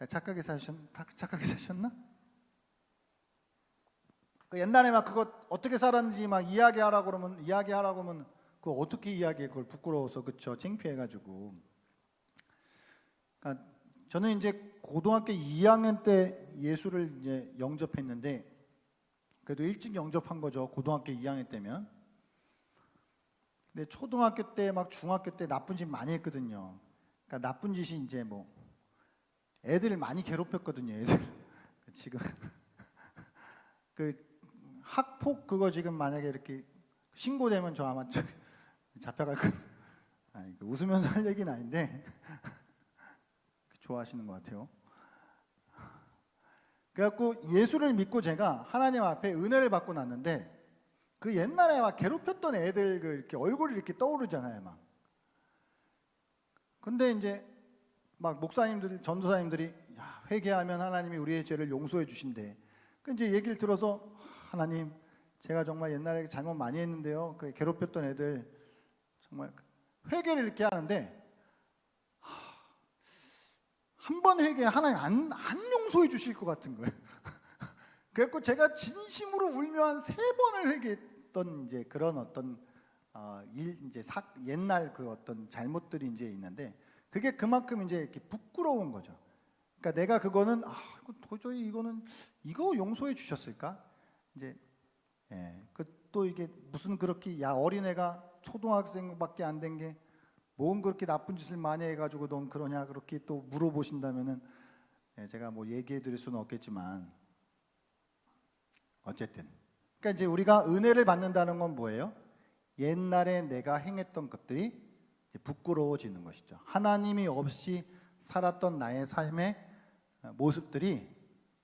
착하게 사셨나? 그 옛날에 막 그거 어떻게 살았는지 막 이야기하라고 하면 그거 어떻게 이야기해? 그걸 부끄러워서 그쵸? 창피해가지고. 그러니까 저는 이제 고등학교 2학년 때 예수를 이제 영접했는데 그래도 일찍 영접한 거죠. 고등학교 2학년 때면. 근데 초등학교 때 막 중학교 때 나쁜 짓 많이 했거든요. 그러니까 나쁜 짓이 이제 애들 많이 괴롭혔거든요. 애들 지금 그 학폭 그거 지금 만약에 이렇게 신고되면 저 아마 잡혀갈 거예요. 웃으면서 할 얘기는 아닌데 좋아하시는 것 같아요. 그래갖고 예수를 믿고 제가 하나님 앞에 은혜를 받고 났는데 그 옛날에 막 괴롭혔던 애들 그 이렇게 얼굴이 이렇게 떠오르잖아요, 막. 근데 이제 막 목사님들, 전도사님들이 회개하면 하나님이 우리의 죄를 용서해 주신대. 그 이제 얘기를 들어서 하나님, 제가 정말 옛날에 잘못 많이 했는데요. 그 괴롭혔던 애들 정말 회개를 이렇게 하는데 한 번 회개 하나님 안 용서해 주실 것 같은 거예요. 그래서 제가 진심으로 울며 한 3번을 회개했던 이제 그런 어떤 옛날 그 어떤 잘못들이 이제 있는데 그게 그만큼 이제 이렇게 부끄러운 거죠. 그러니까 내가 그거는 도저히 이거 용서해 주셨을까? 이제 또 이게 무슨 그렇게 어린애가 초등학생밖에 안 된 게 뭔 그렇게 나쁜 짓을 많이 해가지고 넌 그러냐 그렇게 또 물어보신다면은 제가 얘기해 드릴 수는 없겠지만 어쨌든 그러니까 이제 우리가 은혜를 받는다는 건 뭐예요? 옛날에 내가 행했던 것들이 이제 부끄러워지는 것이죠. 하나님이 없이 살았던 나의 삶의 모습들이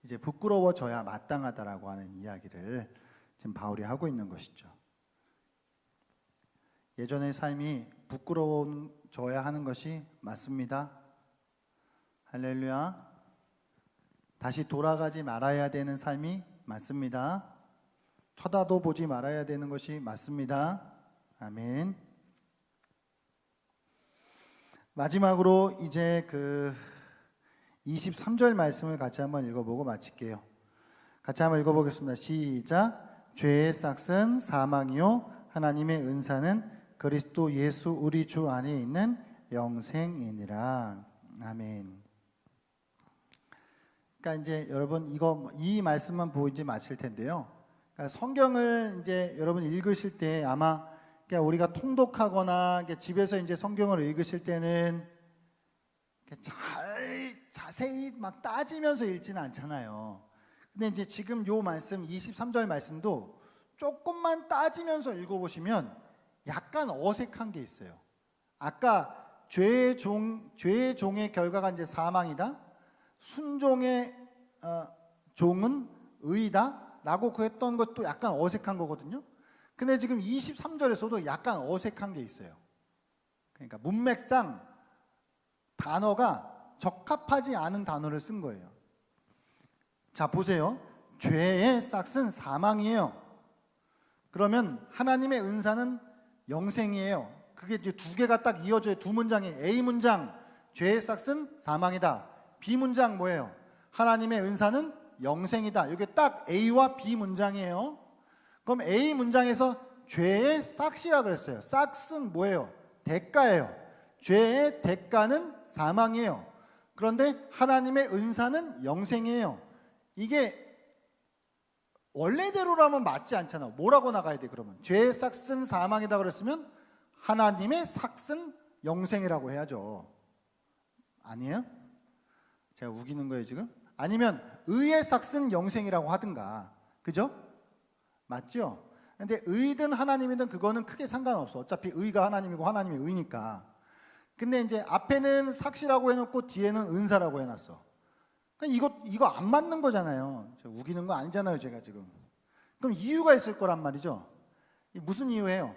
이제 부끄러워져야 마땅하다라고 하는 이야기를 지금 바울이 하고 있는 것이죠. 예전의 삶이 부끄러워져야 하는 것이 맞습니다. 할렐루야. 다시 돌아가지 말아야 되는 삶이 맞습니다. 쳐다도 보지 말아야 되는 것이 맞습니다. 아멘. 마지막으로 이제 23절 말씀을 같이 한번 읽어보고 마칠게요. 같이 한번 읽어보겠습니다. 시작. 죄의 싹은 사망이요 하나님의 은사는 그리스도 예수 우리 주 안에 있는 영생이니라. 아멘. 그러니까 이제 여러분 이 말씀만 보고 이제 마칠 텐데요. 그러니까 성경을 이제 여러분 읽으실 때 아마 그러니까 우리가 통독하거나 집에서 이제 성경을 읽으실 때는 잘 자세히 막 따지면서 읽지는 않잖아요. 근데 이제 지금 요 말씀 23절 말씀도 조금만 따지면서 읽어보시면 약간 어색한 게 있어요. 아까 죄의 종의 결과가 이제 사망이다. 순종의 종은 의이다라고 했던 것도 약간 어색한 거거든요. 근데 지금 23절에서도 약간 어색한 게 있어요. 그러니까 문맥상 단어가 적합하지 않은 단어를 쓴 거예요. 자, 보세요. 죄의 싹은 사망이에요. 그러면 하나님의 은사는 영생이에요. 그게 이제 두 개가 딱 이어져요. 두 문장이 A 문장 죄의 싹은 사망이다. B 문장 뭐예요? 하나님의 은사는 영생이다. 이게 딱 A와 B 문장이에요. 그럼 A 문장에서 죄의 싹이라 그랬어요. 싹은 뭐예요? 대가예요. 죄의 대가는 사망이에요. 그런데 하나님의 은사는 영생이에요. 이게 원래대로라면 맞지 않잖아. 뭐라고 나가야 돼 그러면? 죄의 싹은 사망이다 그랬으면 하나님의 싹은 영생이라고 해야죠. 아니에요? 제가 우기는 거예요 지금? 아니면 의의 싹은 영생이라고 하든가. 그죠? 맞죠? 근데 의든 하나님이든 그거는 크게 상관없어. 어차피 의가 하나님이고 하나님이 의니까. 근데 이제 앞에는 삭시라고 해놓고 뒤에는 은사라고 해놨어. 이거 안 맞는 거잖아요. 제가 우기는 거 아니잖아요 제가 지금. 그럼 이유가 있을 거란 말이죠. 무슨 이유예요?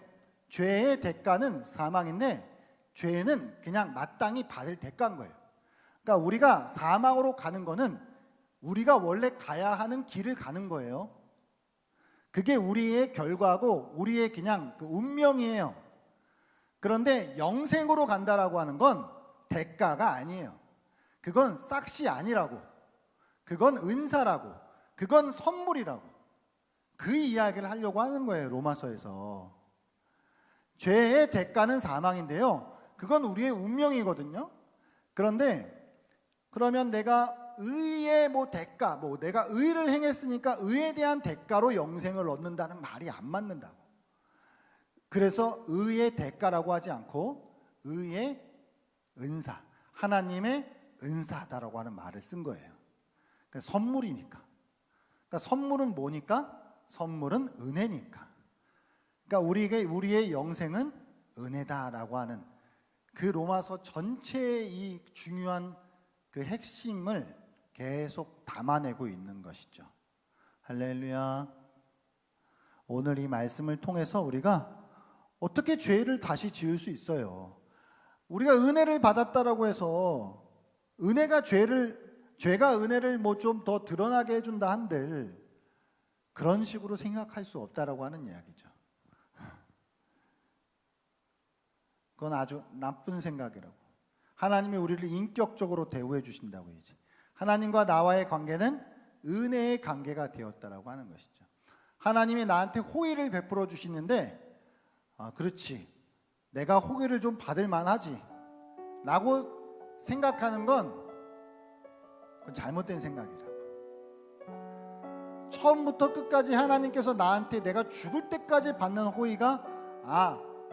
죄의 대가는 사망인데 죄는 그냥 마땅히 받을 대가인 거예요. 그러니까 우리가 사망으로 가는 거는 우리가 원래 가야 하는 길을 가는 거예요. 그게 우리의 결과고 우리의 그냥 그 운명이에요. 그런데 영생으로 간다라고 하는 건 대가가 아니에요. 그건 싹시 아니라고. 그건 은사라고. 그건 선물이라고. 그 이야기를 하려고 하는 거예요. 로마서에서. 죄의 대가는 사망인데요. 그건 우리의 운명이거든요. 그런데 그러면 내가 의의 대가, 내가 의를 행했으니까 의에 대한 대가로 영생을 얻는다는 말이 안 맞는다고. 그래서 의의 대가라고 하지 않고 의의 은사, 하나님의 은사다라고 하는 말을 쓴 거예요. 그러니까 선물이니까. 그러니까 선물은 뭐니까? 선물은 은혜니까. 그러니까 우리의 영생은 은혜다라고 하는 그 로마서 전체의 이 중요한 그 핵심을 계속 담아내고 있는 것이죠. 할렐루야. 오늘 이 말씀을 통해서 우리가 어떻게 죄를 다시 지을 수 있어요? 우리가 은혜를 받았다라고 해서 죄가 은혜를 좀 더 드러나게 해준다 한들 그런 식으로 생각할 수 없다라고 하는 이야기죠. 그건 아주 나쁜 생각이라고. 하나님이 우리를 인격적으로 대우해 주신다고 해야지. 하나님과 나와의 관계는 은혜의 관계가 되었다라고 하는 것이죠. 하나님이 나한테 호의를 베풀어 주시는데 그렇지, 내가 호의를 좀 받을 만하지 라고 생각하는 건 그건 잘못된 생각이라고. 처음부터 끝까지 하나님께서 나한테 내가 죽을 때까지 받는 호의가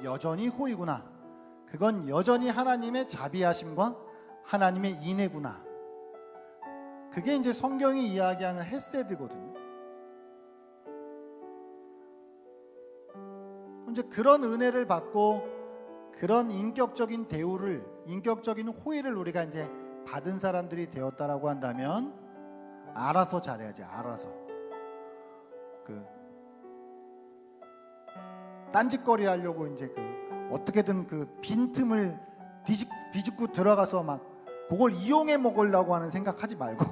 여전히 호의구나. 그건 여전히 하나님의 자비하심과 하나님의 인애구나. 그게 이제 성경이 이야기하는 헤세드거든요. 이제 그런 은혜를 받고 그런 인격적인 대우를, 인격적인 호의를 우리가 이제 받은 사람들이 되었다라고 한다면 알아서 잘해야지. 알아서 딴짓거리 하려고 이제 어떻게든 빈틈을 비집고 들어가서 막 그걸 이용해 먹으려고 하는 생각하지 말고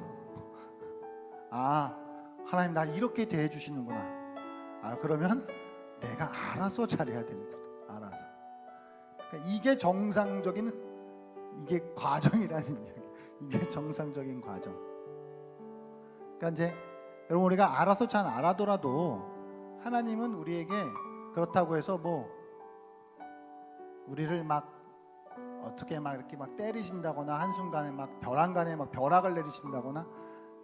하나님 날 이렇게 대해 주시는구나. 그러면 내가 알아서 잘해야 되는구나. 알아서. 그러니까 이게 정상적인 이게 과정이라는 이야기. 이게 정상적인 과정. 그러니까 이제 여러분, 우리가 알아서 잘 알아더라도 하나님은 우리에게 그렇다고 해서 뭐 우리를 막 어떻게 막 이렇게 막 때리신다거나 한순간에 막 벼랑간에 막 벼락을 내리신다거나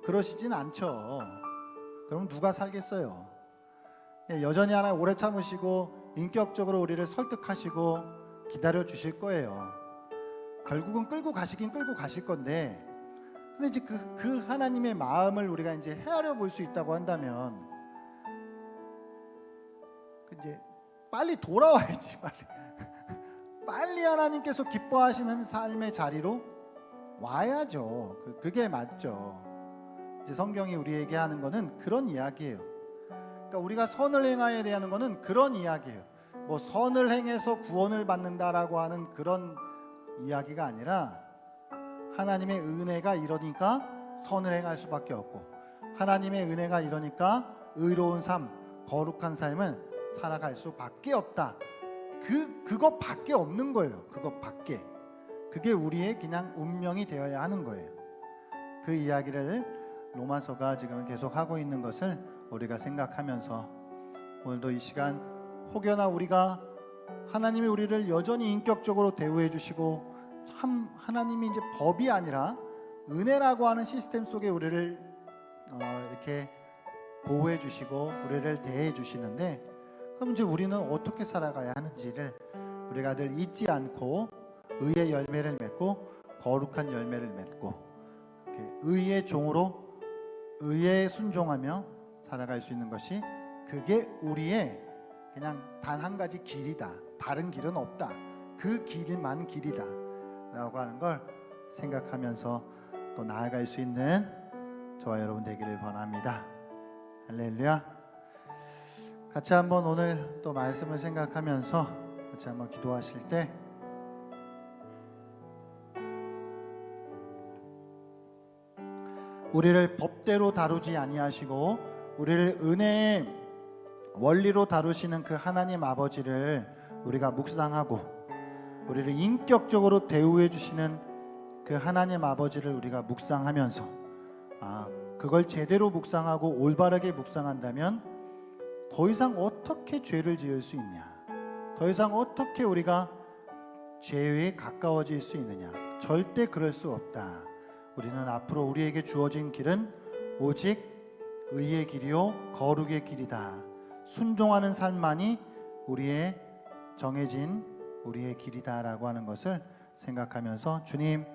그러시진 않죠. 그럼 누가 살겠어요? 여전히 하나님 오래 참으시고 인격적으로 우리를 설득하시고 기다려 주실 거예요. 결국은 끌고 가시긴 끌고 가실 건데, 근데 이제 그 하나님의 마음을 우리가 이제 헤아려 볼 수 있다고 한다면 이제 빨리 돌아와야지. 빨리 하나님께서 기뻐하시는 삶의 자리로 와야죠. 그게 맞죠. 이제 성경이 우리에게 하는 거는 그런 이야기예요. 그러니까 우리가 선을 행하여야 되는 거는 그런 이야기예요. 뭐 선을 행해서 구원을 받는다라고 하는 그런 이야기가 아니라, 하나님의 은혜가 이러니까 선을 행할 수밖에 없고, 하나님의 은혜가 이러니까 의로운 삶, 거룩한 삶을 살아갈 수밖에 없다. 그것밖에 없는 거예요. 그것밖에. 그게 우리의 그냥 운명이 되어야 하는 거예요. 그 이야기를 로마서가 지금 계속 하고 있는 것을 우리가 생각하면서, 오늘도 이 시간 혹여나 우리가 하나님이 우리를 여전히 인격적으로 대우해 주시고, 참 하나님이 이제 법이 아니라 은혜라고 하는 시스템 속에 우리를 이렇게 보호해 주시고 우리를 대해 주시는데, 그럼 이제 우리는 어떻게 살아가야 하는지를 우리가 늘 잊지 않고 의의 열매를 맺고 거룩한 열매를 맺고 이렇게 의의 종으로 의에 순종하며 살아갈 수 있는 것이, 그게 우리의 그냥 단 한 가지 길이다. 다른 길은 없다. 그 길만 길이다 라고 하는 걸 생각하면서 또 나아갈 수 있는 저와 여러분 되기를 원합니다. 할렐루야. 같이 한번 오늘 또 말씀을 생각하면서 같이 한번 기도하실 때, 우리를 법대로 다루지 아니하시고 우리를 은혜의 원리로 다루시는 그 하나님 아버지를 우리가 묵상하고, 우리를 인격적으로 대우해 주시는 그 하나님 아버지를 우리가 묵상하면서, 그걸 제대로 묵상하고 올바르게 묵상한다면 더 이상 어떻게 죄를 지을 수 있냐, 더 이상 어떻게 우리가 죄에 가까워질 수 있느냐. 절대 그럴 수 없다. 우리는 앞으로 우리에게 주어진 길은 오직 의의 길이요 거룩의 길이다. 순종하는 삶만이 우리의 정해진 우리의 길이다라고 하는 것을 생각하면서, 주님,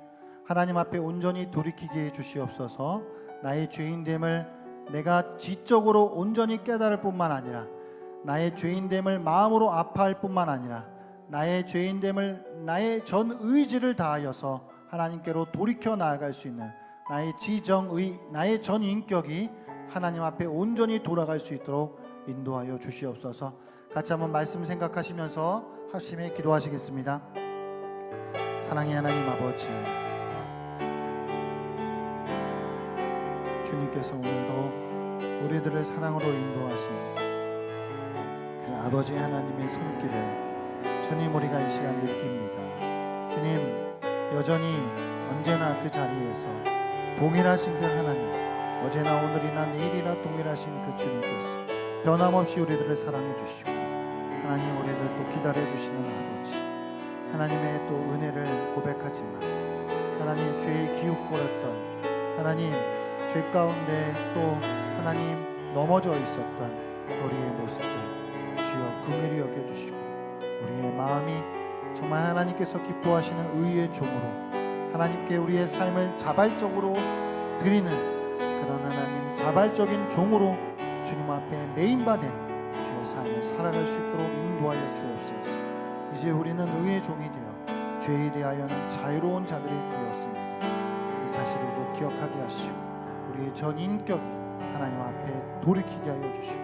하나님 앞에 온전히 돌이키게 해 주시옵소서. 나의 죄인됨을 내가 지적으로 온전히 깨달을 뿐만 아니라, 나의 죄인됨을 마음으로 아파할 뿐만 아니라, 나의 죄인됨을 나의 전 의지를 다하여서 하나님께로 돌이켜 나아갈 수 있는 나의 지정의, 나의 전 인격이 하나님 앞에 온전히 돌아갈 수 있도록 인도하여 주시옵소서. 같이 한번 말씀 생각하시면서 합심해 기도하시겠습니다. 사랑의 하나님 아버지, 주님께서 오늘도 우리들을 사랑으로 인도하시는 그 아버지 하나님의 손길을 주님 우리가 이 시간 느낍니다. 주님, 여전히 언제나 그 자리에서 동일하신 그 하나님, 어제나 오늘이나 내일이나 동일하신 그 주님께서 변함없이 우리들을 사랑해 주시고 하나님 우리를 또 기다려 주시는 아버지, 하나님의 또 은혜를 고백하지만 하나님 죄에 기웃거렸던 하나님, 죄 가운데 또 하나님 넘어져 있었던 우리의 모습들 주여 긍휼히 여겨주시고, 우리의 마음이 정말 하나님께서 기뻐하시는 의의 종으로 하나님께 우리의 삶을 자발적으로 드리는 그런 하나님 자발적인 종으로 주님 앞에 메인바된 주의 삶을 살아갈 수 있도록 인도하여 주옵소서. 이제 우리는 의의 종이 되어 죄에 대하여는 자유로운 자들이 되었습니다. 이 사실을 우리로 기억하게 하시고 우리의 전 인격이 하나님 앞에 돌이키게 하여 주시고,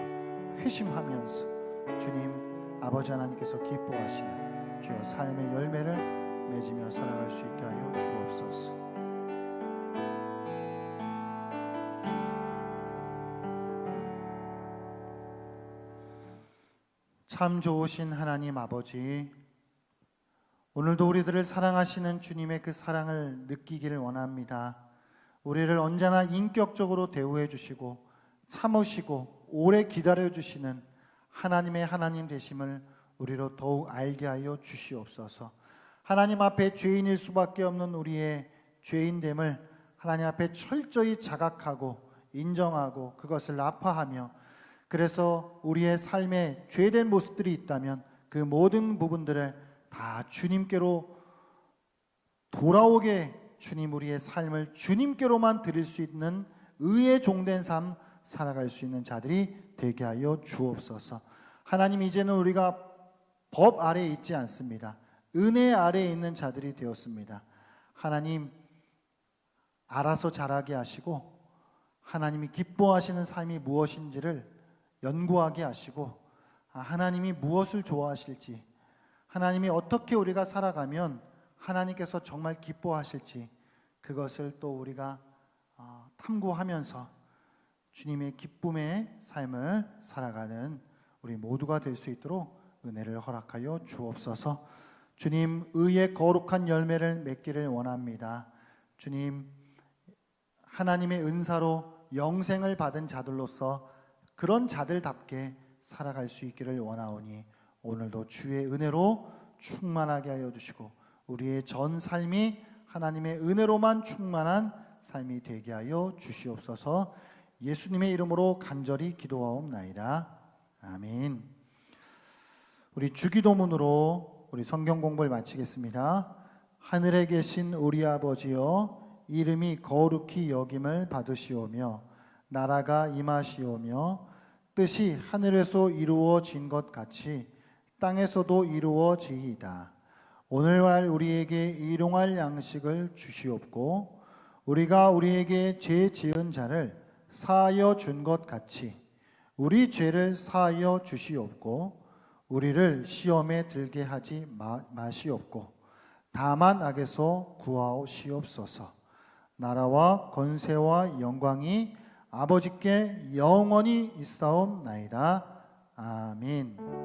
회심하면서 주님 아버지 하나님께서 기뻐하시는 주여 삶의 열매를 맺으며 살아갈 수 있게 하여 주옵소서. 참 좋으신 하나님 아버지, 오늘도 우리들을 사랑하시는 주님의 그 사랑을 느끼기를 원합니다. 우리를 언제나 인격적으로 대우해 주시고 참으시고 오래 기다려 주시는 하나님의 하나님 되심을 우리로 더욱 알게 하여 주시옵소서. 하나님 앞에 죄인일 수밖에 없는 우리의 죄인됨을 하나님 앞에 철저히 자각하고 인정하고 그것을 아파하며, 그래서 우리의 삶에 죄된 모습들이 있다면 그 모든 부분들을 다 주님께로 돌아오게, 주님 우리의 삶을 주님께로만 드릴 수 있는 의의 종된 삶 살아갈 수 있는 자들이 되게 하여 주옵소서. 하나님, 이제는 우리가 법 아래에 있지 않습니다. 은혜 아래에 있는 자들이 되었습니다. 하나님, 알아서 자라게 하시고 하나님이 기뻐하시는 삶이 무엇인지를 연구하게 하시고, 하나님이 무엇을 좋아하실지, 하나님이 어떻게 우리가 살아가면 하나님께서 정말 기뻐하실지, 그것을 또 우리가 탐구하면서 주님의 기쁨의 삶을 살아가는 우리 모두가 될 수 있도록 은혜를 허락하여 주옵소서. 주님, 의의 거룩한 열매를 맺기를 원합니다. 주님, 하나님의 은사로 영생을 받은 자들로서 그런 자들답게 살아갈 수 있기를 원하오니 오늘도 주의 은혜로 충만하게 하여 주시고 우리의 전 삶이 하나님의 은혜로만 충만한 삶이 되게 하여 주시옵소서. 예수님의 이름으로 간절히 기도하옵나이다. 아멘. 우리 주기도문으로 우리 성경 공부를 마치겠습니다. 하늘에 계신 우리 아버지여, 이름이 거룩히 여김을 받으시오며 나라가 임하시오며 뜻이 하늘에서 이루어진 것 같이 땅에서도 이루어지이다. 오늘날 우리에게 일용할 양식을 주시옵고 우리가 우리에게 죄 지은 자를 사하여 준 것 같이 우리 죄를 사하여 주시옵고 우리를 시험에 들게 하지 마시옵고 다만 악에서 구하옵시옵소서. 나라와 권세와 영광이 아버지께 영원히 있사옵나이다. 아멘.